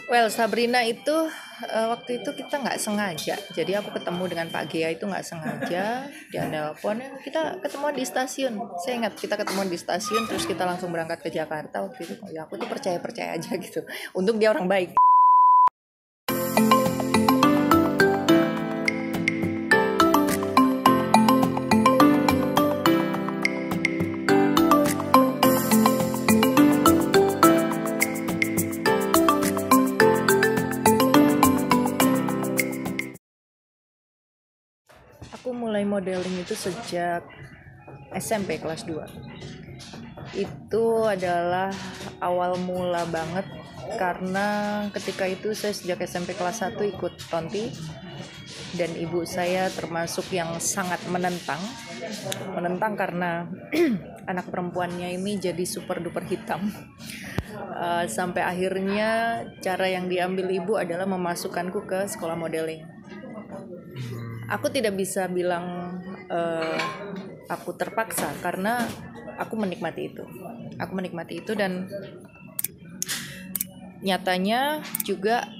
Well, Sabrina itu waktu itu kita nggak sengaja. Jadi aku ketemu dengan Pak Gea itu nggak sengaja. Dia nelpon, kita ketemuan di stasiun. Saya ingat kita ketemuan di stasiun, terus kita langsung berangkat ke Jakarta waktu itu. Ya aku tuh percaya aja gitu. Untung dia orang baik. Aku mulai modeling itu sejak SMP kelas 2. Itu adalah awal mula banget karena ketika itu saya sejak SMP kelas 1 ikut Tonti dan ibu saya termasuk yang sangat menentang karena anak perempuannya ini jadi super duper hitam. Sampai akhirnya cara yang diambil ibu adalah memasukkanku ke sekolah modeling. Aku tidak bisa bilang aku terpaksa karena aku menikmati itu dan nyatanya juga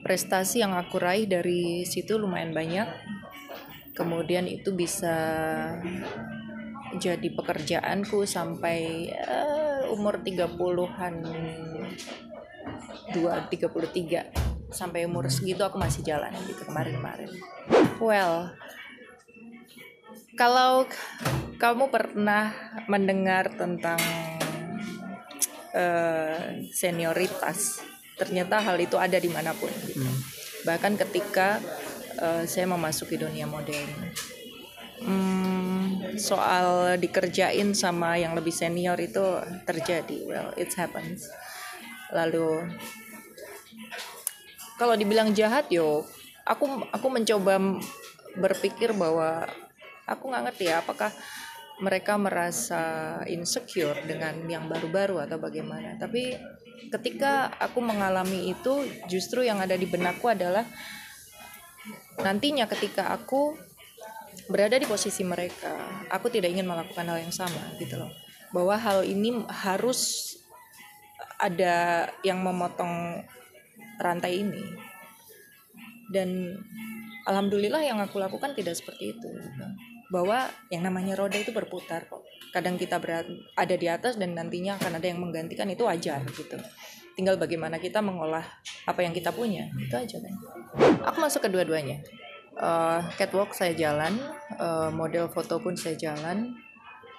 prestasi yang aku raih dari situ lumayan banyak. Kemudian itu bisa jadi pekerjaanku sampai umur 30-an 33 sampai umur segitu aku masih jalan gitu kemarin. Well, kalau kamu pernah mendengar tentang senioritas, ternyata hal itu ada dimanapun gitu. Bahkan ketika saya memasuki dunia modeling, soal dikerjain sama yang lebih senior itu terjadi. Well, it happens. Lalu kalau dibilang jahat, aku mencoba berpikir bahwa aku nggak ngerti ya apakah mereka merasa insecure dengan yang baru-baru atau bagaimana. Tapi ketika aku mengalami itu, justru yang ada di benakku adalah nantinya ketika aku berada di posisi mereka, aku tidak ingin melakukan hal yang sama gitu loh. Bahwa hal ini harus ada yang memotong rantai ini. Dan alhamdulillah yang aku lakukan tidak seperti itu gitu. Bahwa yang namanya roda itu berputar kok. Kadang kita ada di atas dan nantinya akan ada yang menggantikan, itu wajar gitu. Tinggal bagaimana kita mengolah apa yang kita punya, itu aja kan. Aku masuk kedua-duanya. Catwalk saya jalan, model foto pun saya jalan.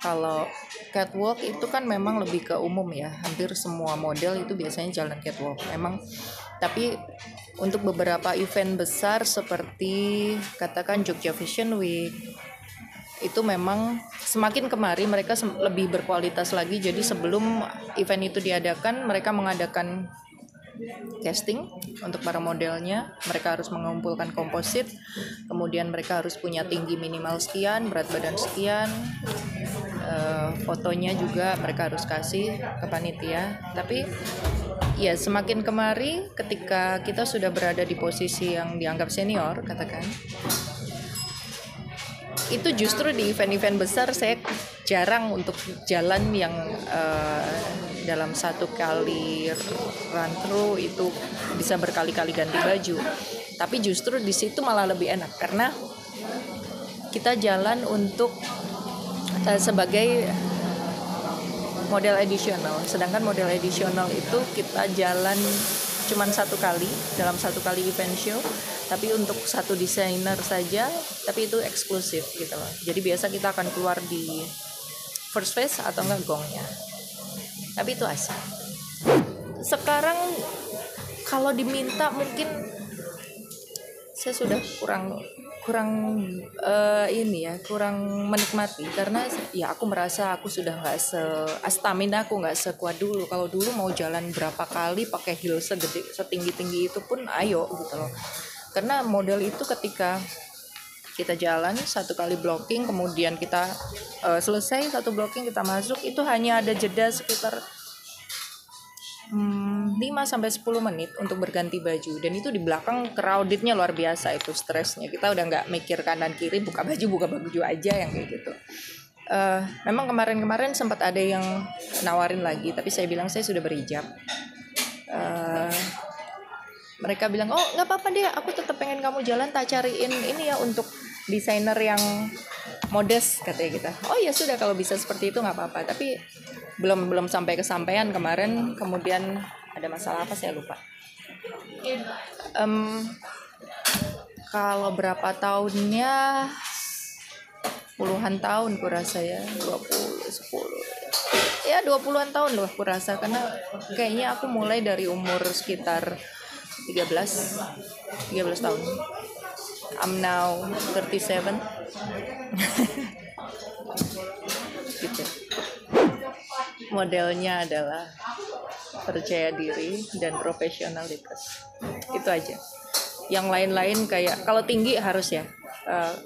Kalau catwalk itu kan memang lebih ke umum ya, hampir semua model itu biasanya jalan catwalk memang. Tapi untuk beberapa event besar seperti katakan Jogja Fashion Week, itu memang semakin kemari mereka lebih berkualitas lagi. Jadi sebelum event itu diadakan, mereka mengadakan casting untuk para modelnya. Mereka harus mengumpulkan komposit, kemudian mereka harus punya tinggi minimal sekian, berat badan sekian, fotonya juga mereka harus kasih ke panitia. Tapi ya semakin kemari ketika kita sudah berada di posisi yang dianggap senior katakan, itu justru di event-event besar saya jarang untuk jalan yang dalam satu kali run through itu bisa berkali-kali ganti baju. Tapi justru di situ malah lebih enak karena kita jalan untuk sebagai model edisional. Sedangkan model edisional itu kita jalan cuman satu kali dalam satu kali event show, tapi untuk satu desainer saja, tapi itu eksklusif gitu loh. Jadi biasa kita akan keluar di first face atau enggak gongnya, tapi itu asik. Sekarang kalau diminta mungkin saya sudah kurang menikmati karena ya aku merasa aku sudah nggak stamina aku nggak sekuat dulu. Kalau dulu mau jalan berapa kali pakai heels setinggi itu pun ayo gitu loh. Karena model itu ketika kita jalan satu kali blocking, kemudian kita selesai satu blocking kita masuk, itu hanya ada jeda sekitar 5-10 menit untuk berganti baju. Dan itu di belakang crowdednya luar biasa, itu stresnya. Kita udah gak mikir kanan kiri, buka baju aja yang kayak gitu. Memang kemarin sempat ada yang nawarin lagi, tapi saya bilang saya sudah berhijab. mereka bilang, oh nggak apa-apa deh, aku tetap pengen kamu jalan, tak cariin ini ya untuk desainer yang modest katanya gitu. Oh ya sudah, kalau bisa seperti itu nggak apa-apa. Tapi belum sampai kesampaian kemarin. Kemudian ada masalah apa saya lupa. Kalau berapa tahunnya, puluhan tahun kurasa ya, 20-an tahun loh kurasa, karena kayaknya aku mulai dari umur sekitar 13 tahun. I'm now 37. Gitu. Modelnya adalah percaya diri dan profesionalitas. Itu aja. Yang lain-lain kayak kalau tinggi harus ya,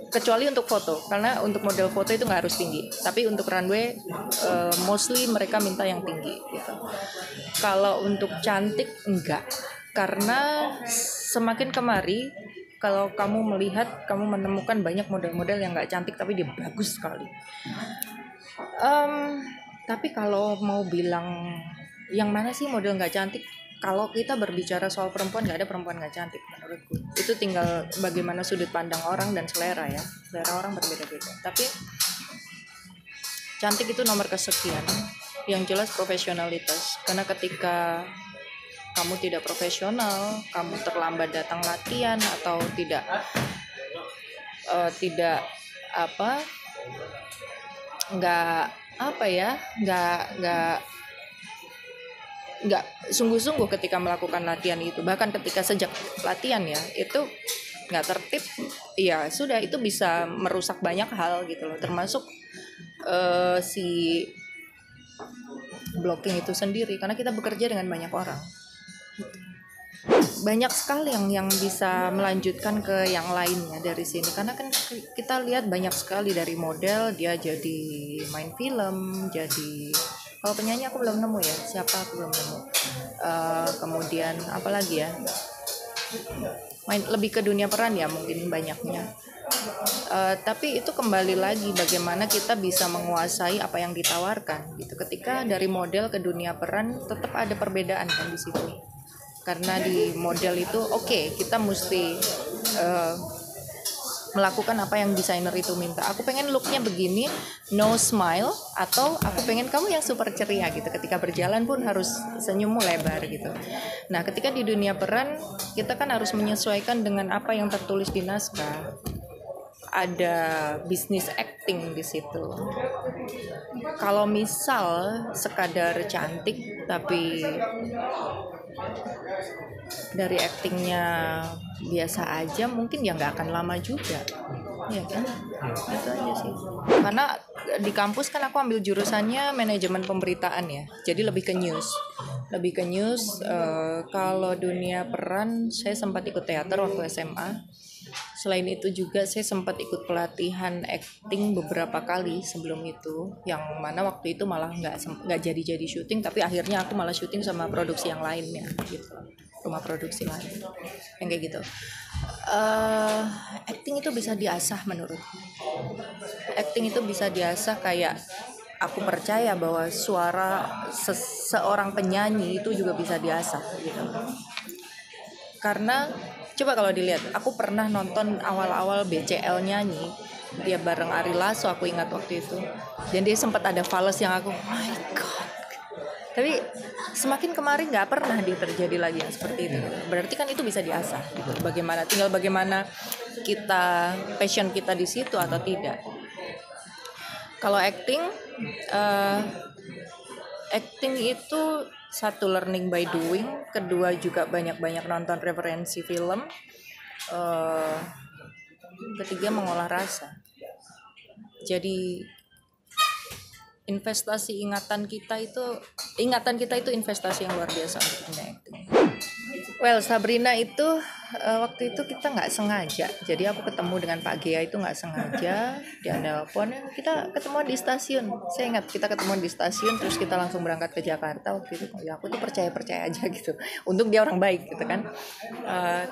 kecuali untuk foto, karena untuk model foto itu nggak harus tinggi. Tapi untuk runway mostly mereka minta yang tinggi gitu. Kalau untuk cantik enggak, karena semakin kemari kalau kamu melihat, kamu menemukan banyak model-model yang nggak cantik tapi dia bagus sekali. Tapi kalau mau bilang yang mana sih model nggak cantik, kalau kita berbicara soal perempuan, nggak ada perempuan nggak cantik menurutku. Itu tinggal bagaimana sudut pandang orang dan selera ya. Selera orang berbeda-beda. Tapi cantik itu nomor kesekian. Yang jelas profesionalitas. Karena ketika kamu tidak profesional, kamu terlambat datang latihan atau tidak nggak sungguh-sungguh ketika melakukan latihan itu, bahkan ketika sejak latihan ya itu nggak tertib, ya sudah, itu bisa merusak banyak hal gitu loh, termasuk si blocking itu sendiri, karena kita bekerja dengan banyak orang. Banyak sekali yang bisa melanjutkan ke yang lainnya dari sini, karena kan kita lihat banyak sekali dari model dia jadi main film, jadi kalau penyanyi aku belum nemu ya, siapa aku belum nemu. Kemudian apa lagi ya, main lebih ke dunia peran ya mungkin banyaknya. Tapi itu kembali lagi bagaimana kita bisa menguasai apa yang ditawarkan gitu. Ketika dari model ke dunia peran tetap ada perbedaan kan di situ. Karena di model itu kita mesti melakukan apa yang desainer itu minta. Aku pengen looknya begini, no smile, atau aku pengen kamu yang super ceria gitu. Ketika berjalan pun harus senyummu lebar gitu. Nah, ketika di dunia peran kita kan harus menyesuaikan dengan apa yang tertulis di naskah. Ada bisnis acting di situ. Kalau misal sekadar cantik tapi dari actingnya biasa aja, mungkin ya nggak akan lama juga, ya kan? Itu aja sih. Karena di kampus kan aku ambil jurusannya manajemen pemberitaan ya, jadi lebih ke news. Kalau dunia peran saya sempat ikut teater waktu SMA. Selain itu juga saya sempat ikut pelatihan acting beberapa kali sebelum itu, yang mana waktu itu malah nggak jadi syuting, tapi akhirnya aku malah syuting sama produksi yang lainnya gitu, rumah produksi lain yang kayak gitu. Acting itu bisa diasah menurutku. Acting itu bisa diasah, kayak aku percaya bahwa suara seorang penyanyi itu juga bisa diasah gitu. Karena coba kalau dilihat, aku pernah nonton awal-awal BCL nyanyi, dia bareng Ari Lasso, aku ingat waktu itu, dan dia sempat ada fals yang aku, oh my god. Tapi semakin kemarin nggak pernah terjadi lagi yang seperti itu. Berarti kan itu bisa diasah gitu. Tinggal bagaimana kita, passion kita di situ atau tidak. Kalau acting itu satu, learning by doing, kedua juga banyak-banyak nonton referensi film, ketiga mengolah rasa. Jadi ingatan kita itu investasi yang luar biasa untuk dunia acting. Well, Sabrina itu waktu itu kita nggak sengaja, jadi aku ketemu dengan Pak Gea itu nggak sengaja, dia nelpon, kita ketemuan di stasiun. Saya ingat kita ketemuan di stasiun, terus kita langsung berangkat ke Jakarta waktu itu. Ya aku tuh percaya aja gitu, untuk dia orang baik gitu kan.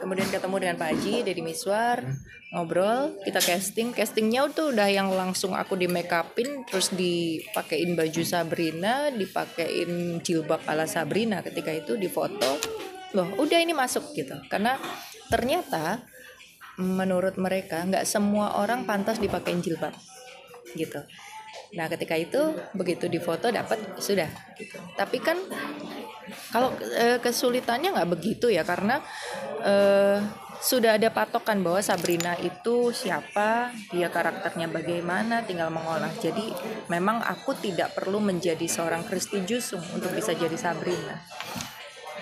Kemudian ketemu dengan Pak Haji, Deddy Miswar, ngobrol, kita castingnya tuh udah yang langsung aku di make upin, terus dipakein baju Sabrina, dipakein jilbab ala Sabrina ketika itu, di foto. loh udah ini masuk gitu, karena ternyata menurut mereka nggak semua orang pantas dipakai jilbab gitu. Nah ketika itu begitu difoto dapat sudah gitu. Tapi kan kalau kesulitannya nggak begitu ya, karena sudah ada patokan bahwa Sabrina itu siapa, dia karakternya bagaimana, tinggal mengolah. Jadi memang aku tidak perlu menjadi seorang Christy Jusung untuk bisa jadi Sabrina.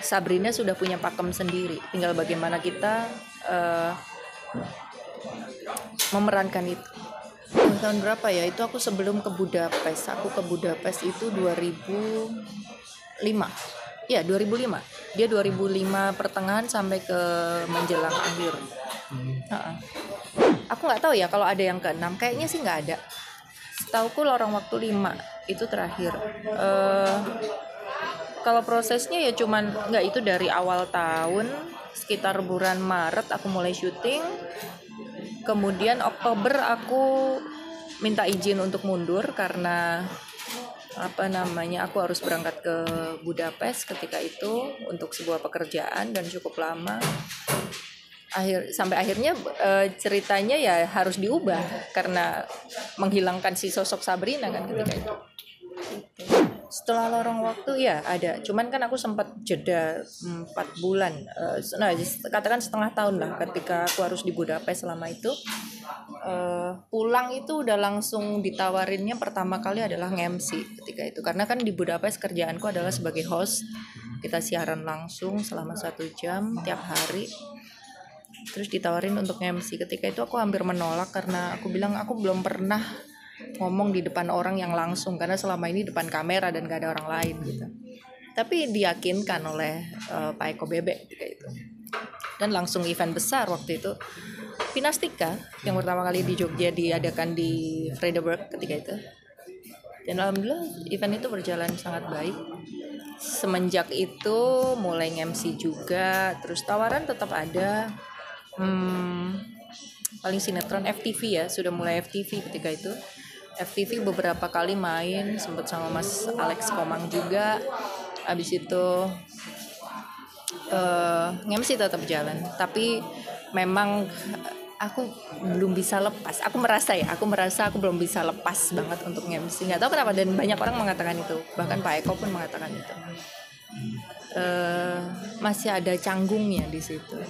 Sabrina sudah punya pakem sendiri, tinggal bagaimana kita memerankan itu. Tahun berapa ya? Itu aku sebelum ke Budapest. Aku ke Budapest itu 2005. Ya 2005. Dia 2005 pertengahan sampai ke menjelang akhir. Aku nggak tahu ya kalau ada yang ke-6. Kayaknya sih nggak ada. Setauku lorong waktu 5 itu terakhir. Kalau prosesnya ya cuman nggak, itu dari awal tahun sekitar bulan Maret aku mulai syuting. Kemudian Oktober aku minta izin untuk mundur karena aku harus berangkat ke Budapest ketika itu untuk sebuah pekerjaan dan cukup lama. Sampai akhirnya ceritanya ya harus diubah karena menghilangkan si sosok Sabrina kan ketika itu. Setelah lorong waktu ya ada, cuman kan aku sempat jeda 4 bulan, katakan setengah tahun lah ketika aku harus di Budapest selama itu. Pulang itu udah langsung ditawarinnya pertama kali adalah nge-MC ketika itu, karena kan di Budapest kerjaanku adalah sebagai host, kita siaran langsung selama 1 jam tiap hari. Terus ditawarin untuk nge-MC. Ketika itu aku hampir menolak karena aku bilang aku belum pernah ngomong di depan orang yang langsung, karena selama ini depan kamera dan gak ada orang lain gitu. Tapi diyakinkan oleh Pak Eko Bebek ketika itu. Dan langsung event besar waktu itu, Pinastika yang pertama kali di Jogja diadakan di Freiburg ketika itu. Dan alhamdulillah event itu berjalan sangat baik. Semenjak itu mulai nge-MC juga, terus tawaran tetap ada. Paling sinetron FTV ya, sudah mulai FTV ketika itu. FTV beberapa kali main, sempat sama Mas Alex Komang juga. Abis itu nge-MC tetap jalan, tapi memang aku belum bisa lepas. Aku merasa aku belum bisa lepas banget untuk nge-MC. Nggak tahu kenapa, dan banyak orang mengatakan itu, bahkan Pak Eko pun mengatakan itu. Masih ada canggungnya di situ.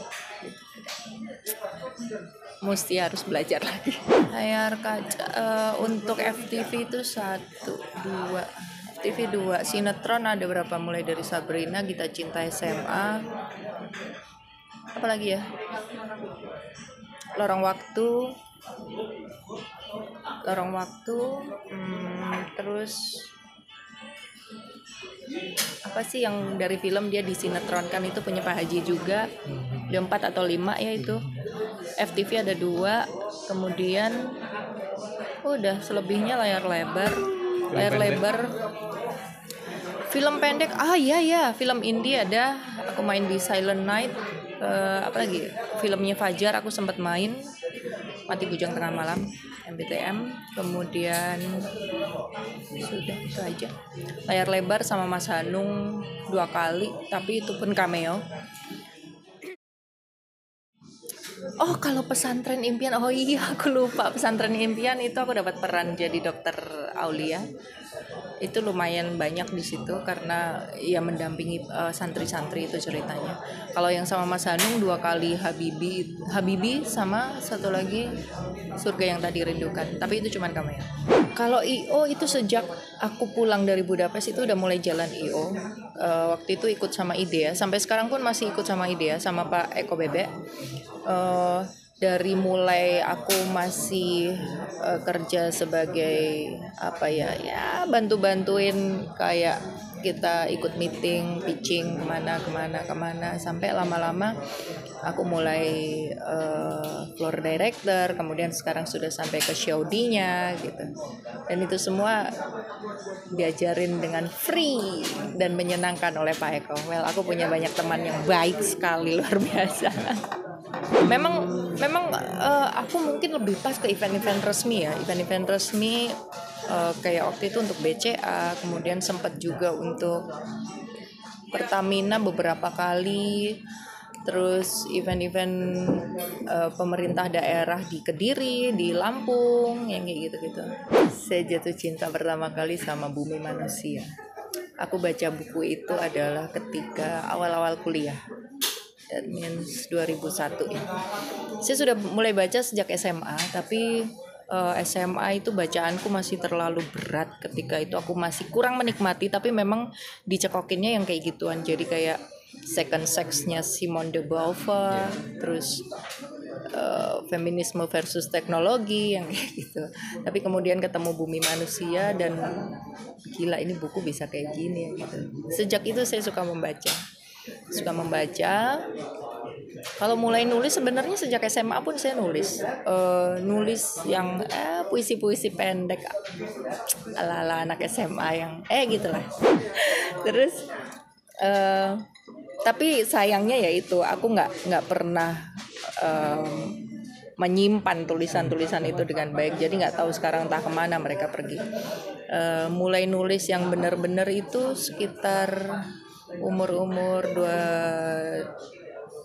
Mesti harus belajar lagi. Layar kaca untuk FTV itu 1, 2, FTV 2. Sinetron ada berapa, mulai dari Sabrina, Gita Cinta SMA, apalagi ya, Lorong Waktu, terus apa sih yang dari film dia disinetronkan itu punya Pak Haji juga, ada 4 atau 5 ya itu. FTV ada 2, kemudian udah, selebihnya layar lebar, film pendek. Iya, film indie ada, aku main di Silent Night. Apalagi filmnya Fajar aku sempat main, Mati Bujang Tengah Malam, MBTM. Kemudian sudah itu aja. Layar lebar sama Mas Hanung 2 kali, tapi itu pun cameo. Oh, kalau Pesantren Impian, aku lupa. Pesantren Impian itu aku dapat peran jadi Dokter Aulia. Itu lumayan banyak di situ karena ya mendampingi santri-santri itu ceritanya. Kalau yang sama Mas Hanung 2 kali Habibi sama satu lagi Surga Yang Tadi Rindukan. Tapi itu cuman cameo. Kalau IO itu sejak aku pulang dari Budapest itu udah mulai jalan IO. Waktu itu ikut sama IDEA, sampai sekarang pun masih ikut sama IDEA sama Pak Eko Bebek. Dari mulai aku masih kerja sebagai bantu-bantuin, kayak kita ikut meeting, pitching kemana, sampai lama-lama aku mulai floor director, kemudian sekarang sudah sampai ke show D-nya gitu. Dan itu semua diajarin dengan free dan menyenangkan oleh Pak Eko. Aku punya banyak teman yang baik sekali, luar biasa. Memang aku mungkin lebih pas ke event-event resmi ya, kayak waktu itu untuk BCA, kemudian sempat juga untuk Pertamina beberapa kali, terus event-event pemerintah daerah di Kediri, di Lampung, yang kayak gitu-gitu. Saya jatuh cinta pertama kali sama Bumi Manusia. Aku baca buku itu adalah ketika awal-awal kuliah. That means 2001 ya. Saya sudah mulai baca sejak SMA, tapi SMA itu bacaanku masih terlalu berat. Ketika itu aku masih kurang menikmati, tapi memang dicekokinnya yang kayak gituan. Jadi kayak Second Sex-nya Simone de Beauvoir, terus feminisme versus teknologi yang kayak gitu. Tapi kemudian ketemu Bumi Manusia dan gila, ini buku bisa kayak gini ya gitu. Sejak itu saya suka membaca. Kalau mulai nulis sebenarnya sejak SMA pun saya nulis. Nulis yang puisi-puisi pendek ala-ala anak SMA yang gitulah. Terus tapi sayangnya ya itu aku nggak pernah menyimpan tulisan-tulisan itu dengan baik, jadi nggak tahu sekarang entah kemana mereka pergi. Mulai nulis yang benar-benar itu sekitar umur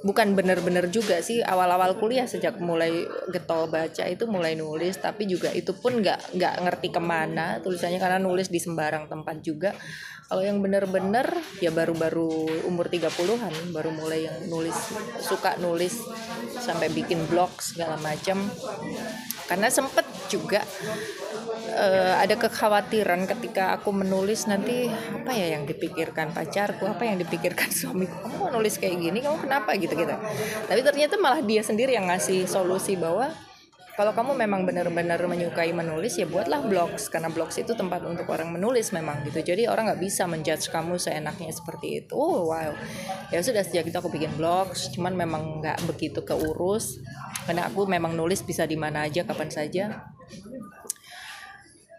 bukan benar-benar juga sih, awal-awal kuliah, sejak mulai getol baca itu mulai nulis, tapi juga itu pun nggak ngerti kemana tulisannya karena nulis di sembarang tempat juga. Kalau yang benar-benar ya baru-baru umur 30-an baru mulai yang suka nulis sampai bikin blog segala macam. Karena sempet juga ada kekhawatiran ketika aku menulis, nanti apa ya yang dipikirkan pacarku, apa yang dipikirkan suamiku, kamu mau nulis kayak gini, kamu kenapa gitu-gitu. Tapi ternyata malah dia sendiri yang ngasih solusi bahwa kalau kamu memang benar-benar menyukai menulis, ya buatlah blogs, karena blogs itu tempat untuk orang menulis memang gitu. Jadi orang nggak bisa menjudge kamu seenaknya seperti itu. Oh wow, ya sudah, sejak itu aku bikin blogs, cuman memang nggak begitu keurus, karena aku memang nulis bisa di mana aja, kapan saja.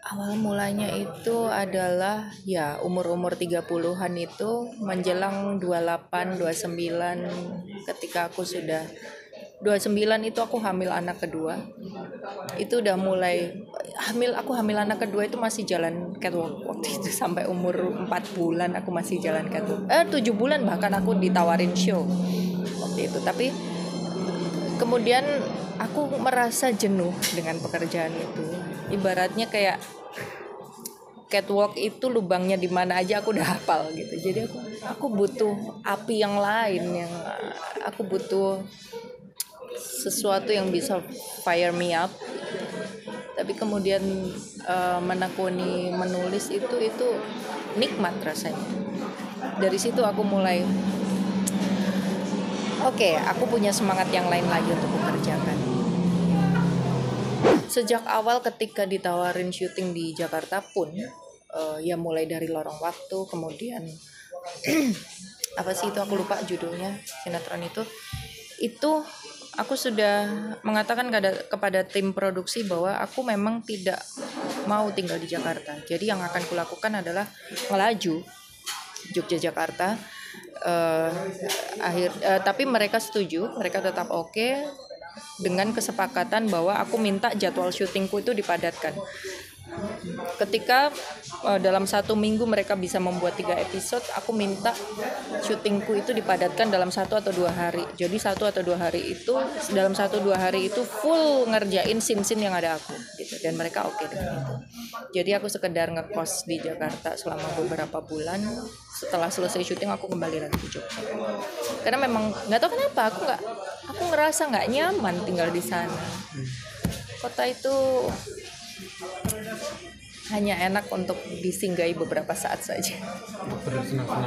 Awal mulanya itu adalah ya umur 30-an itu menjelang 28, 29, ketika aku sudah 29 itu aku hamil anak kedua. Itu udah mulai aku hamil anak kedua itu masih jalan catwalk waktu itu, sampai umur 4 bulan aku masih jalan catwalk. 7 bulan bahkan aku ditawarin show waktu itu. Tapi kemudian aku merasa jenuh dengan pekerjaan itu. Ibaratnya kayak catwalk itu lubangnya di mana aja aku udah hafal gitu. Jadi aku butuh api yang lain, yang aku butuh sesuatu yang bisa fire me up. Tapi kemudian menekuni menulis itu nikmat rasanya. Dari situ aku mulai aku punya semangat yang lain lagi untuk bekerjakan. Sejak awal ketika ditawarin syuting di Jakarta pun ya mulai dari Lorong Waktu, kemudian apa sih itu, aku lupa judulnya, sinetron itu aku sudah mengatakan kepada tim produksi bahwa aku memang tidak mau tinggal di Jakarta. Jadi yang akan kulakukan adalah melaju Yogyakarta. Tapi mereka setuju, mereka tetap oke dengan kesepakatan bahwa aku minta jadwal syutingku itu dipadatkan. Ketika dalam 1 minggu mereka bisa membuat 3 episode, aku minta syutingku itu dipadatkan dalam 1 atau 2 hari. Jadi 1 atau 2 hari itu, dalam 1-2 hari itu full ngerjain scene-scene yang ada aku gitu. Dan mereka oke dengan itu. Jadi aku sekedar ngekos di Jakarta selama beberapa bulan. Setelah selesai syuting aku kembali lagi ke Jogja. Karena memang nggak tahu kenapa aku ngerasa nggak nyaman tinggal di sana. Kota itu hanya enak untuk disinggahi beberapa saat saja,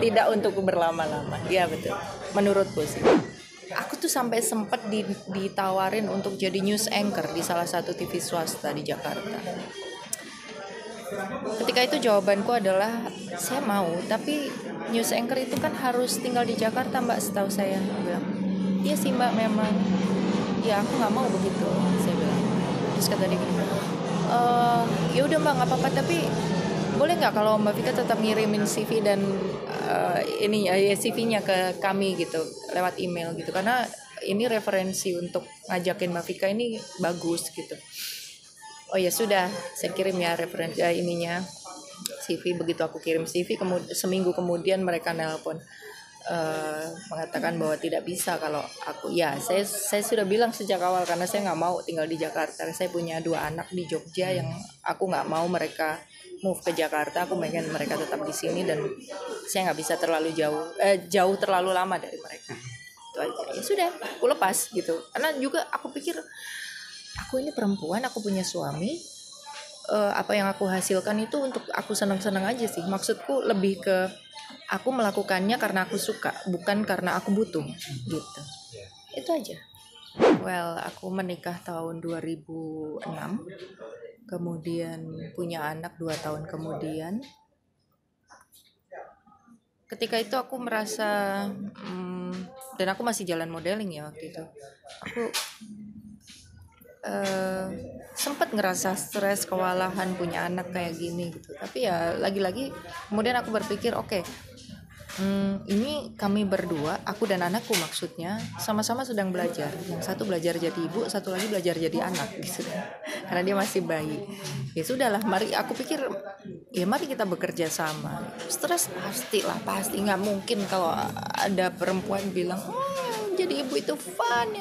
tidak untuk berlama-lama. Ya betul, menurutku sih. Aku tuh sampai sempat ditawarin untuk jadi news anchor di salah satu TV swasta di Jakarta. Ketika itu jawabanku adalah saya mau, tapi news anchor itu kan harus tinggal di Jakarta Mbak, setahu saya. Aku bilang, iya sih Mbak, memang. Ya aku nggak mau begitu, saya bilang. Terus kata dia gini, ya udah Mbak, nggak apa-apa, tapi boleh nggak kalau Mbak Vika tetap ngirimin CV dan CV-nya ke kami gitu lewat email gitu, karena ini referensi untuk ngajakin Mbak Vika ini bagus gitu. Oh ya sudah, saya kirim ya CV. Begitu aku kirim CV, seminggu kemudian mereka nelpon, mengatakan bahwa tidak bisa kalau aku, ya saya sudah bilang sejak awal karena saya nggak mau tinggal di Jakarta. Saya punya 2 anak di Jogja yang aku nggak mau mereka move ke Jakarta. Aku pengen mereka tetap di sini dan saya nggak bisa terlalu jauh terlalu lama dari mereka. Itu aja. Ya sudah, aku lepas gitu. Karena juga aku pikir aku ini perempuan, aku punya suami. Apa yang aku hasilkan itu untuk aku senang-senang aja sih. Maksudku lebih ke aku melakukannya karena aku suka, bukan karena aku butuh gitu. Itu aja. Well, aku menikah tahun 2006. Kemudian punya anak 2 tahun kemudian. Ketika itu aku merasa dan aku masih jalan modeling ya waktu itu. Aku sempat ngerasa stres, kewalahan punya anak kayak gini gitu. Tapi ya lagi-lagi kemudian aku berpikir oke, ini kami berdua, aku dan anakku maksudnya, sama-sama sedang belajar. Yang satu belajar jadi ibu, satu lagi belajar jadi anak gitu. Karena dia masih bayi. Ya sudahlah, mari aku pikir ya mari kita bekerja sama. Stres pasti nggak mungkin kalau ada perempuan bilang jadi ibu itu fun.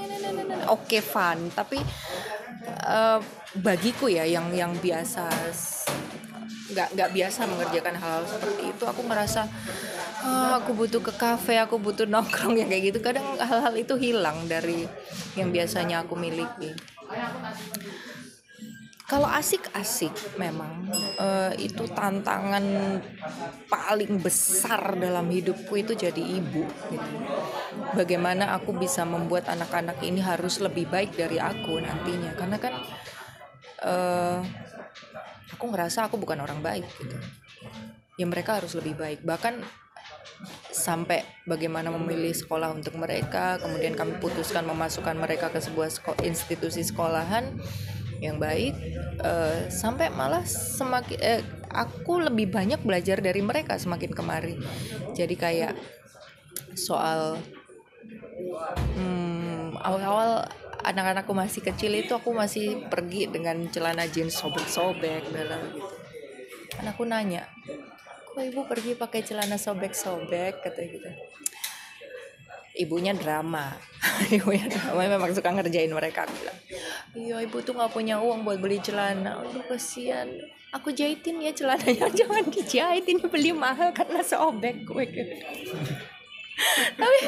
Oke, fun, tapi bagiku ya yang biasa nggak biasa mengerjakan hal-hal seperti itu, aku merasa aku butuh ke kafe, aku butuh nongkrong yang kayak gitu. Kadang hal-hal itu hilang dari yang biasanya aku miliki. Kalau asik-asik memang itu tantangan paling besar dalam hidupku itu jadi ibu gitu. Bagaimana aku bisa membuat anak-anak ini harus lebih baik dari aku nantinya, karena kan aku ngerasa aku bukan orang baik gitu. Ya mereka harus lebih baik, bahkan sampai bagaimana memilih sekolah untuk mereka. Kemudian kami putuskan memasukkan mereka ke sebuah institusi sekolahan yang baik, sampai malah semakin aku lebih banyak belajar dari mereka semakin kemari. Jadi kayak soal awal-awal anak-anakku masih kecil itu aku masih pergi dengan celana jeans sobek-sobek dalam gitu. Kan aku nanya, kok ibu pergi pakai celana sobek-sobek, kata gitu. Ibunya drama. Ibunya drama, memang suka ngerjain mereka. Aku bilang, iya ibu tuh nggak punya uang buat beli celana. Aduh kasihan, aku jahitin ya celananya. Jangan dijahit, ini beli mahal karena sobek gue gitu. Tapi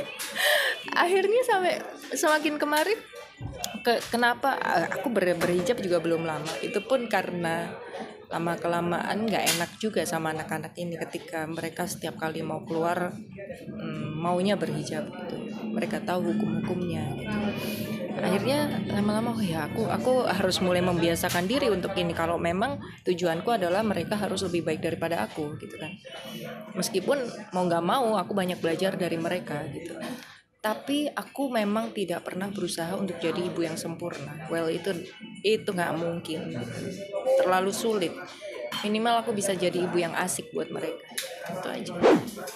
akhirnya sampai semakin kemarin kenapa aku berhijab juga belum lama. Itu pun karena lama kelamaan nggak enak juga sama anak-anak ini ketika mereka setiap kali mau keluar maunya berhijab gitu. Mereka tahu hukum-hukumnya gitu. Akhirnya lama-lama aku harus mulai membiasakan diri untuk ini, kalau memang tujuanku adalah mereka harus lebih baik daripada aku gitu kan. Meskipun mau nggak mau aku banyak belajar dari mereka gitu. Tapi aku memang tidak pernah berusaha untuk jadi ibu yang sempurna. Well, itu nggak mungkin, terlalu sulit. Minimal aku bisa jadi ibu yang asik buat mereka. Itu aja.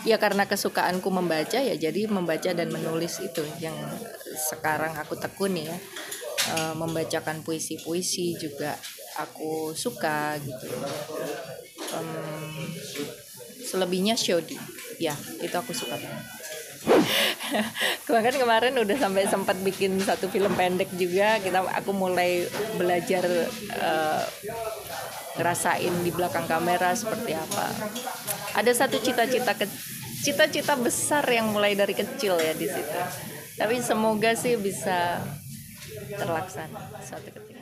Ya karena kesukaanku membaca, ya jadi membaca dan menulis itu yang sekarang aku tekuni ya. Membacakan puisi-puisi juga aku suka gitu. Selebihnya Shodi, ya itu aku suka banget. Kemarin udah sampai sempat bikin satu film pendek juga. Aku mulai belajar ngerasain di belakang kamera seperti apa. Ada satu cita-cita besar yang mulai dari kecil ya di situ. Tapi semoga sih bisa terlaksana suatu ketika.